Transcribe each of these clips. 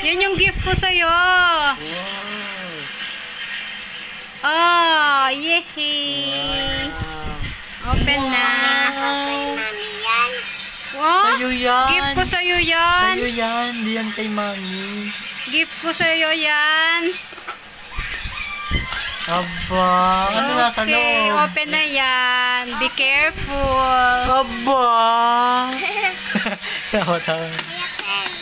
Yan yung gift ko sa'yo. Wow. Oh, yehey. Open na. Wow. Sa'yo yan. Gift ko sa'yo yan. Sa'yo yan. Di yan kay mami. Gift ko sa'yo yan. Aba. Ano nasa loob? Okay, open na yan. Be careful. Aba. Tawa-tawa.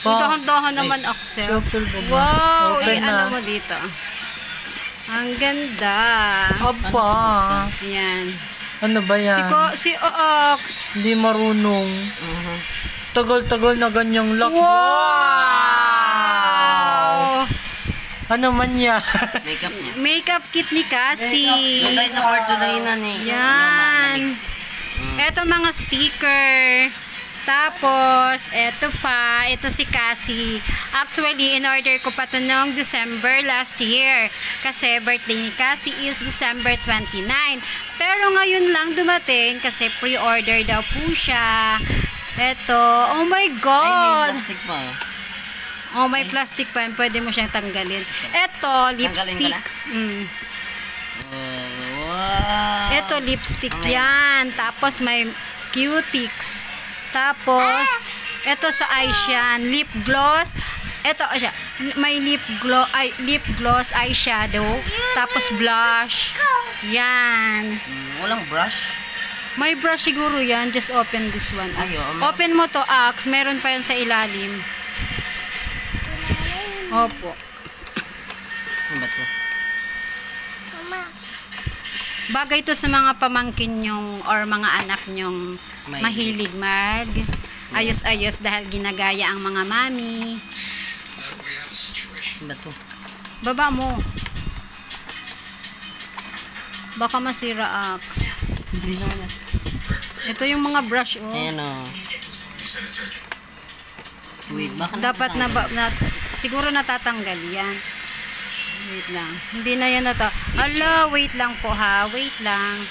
Dahan-dahan naman, Axel. Shuffle mo ba? Wow, Open ano na. mo dito. Ang ganda. Aba. Yan. Ano ba yan? Si Ox. Hindi marunong. Tagal-tagal na ganyang lock. Wow! Ano man yan? Makeup niya. Makeup kit ni Cassie. Doon tayo sa kwarto na yun, eh. Yan. Eto mga sticker. Tapos, eto pa. Ito si Cassie. Actually, in-order ko pa ito noong December last year. Kasi birthday ni Cassie is December 29. Pero ngayon lang dumating kasi pre-order daw po siya. Eto. Oh my Ay, may God! plastic pa. Oh, may plastic pa yan. Pwede mo siyang tanggalin. Eto, lipstick. na? Wow. Eto, lipstick yan. Tapos, may cuticles. Tapos, eto sa eyes yan. Lip gloss. Eto, siya. May lip gloss, eyeshadow. Tapos, blush. Yan. Walang brush. May brush siguro yan. Just open this one. Ay, oo, Open mo to, Ax. Meron pa yan sa ilalim. Opo. Ano ba to? Bagay to sa mga pamangkin nyong or mga anak nyong mahilig mag ayos-ayos dahil ginagaya ang mga mami. Ano ba to? Baba mo. Baka masira, Ax. Hindi naman. Ito yung mga brush, oh. Ayan o. Wait, baka Dapat siguro natatanggal yan. Wait lang. Hindi na yan Ala, wait lang po ha. Wait lang.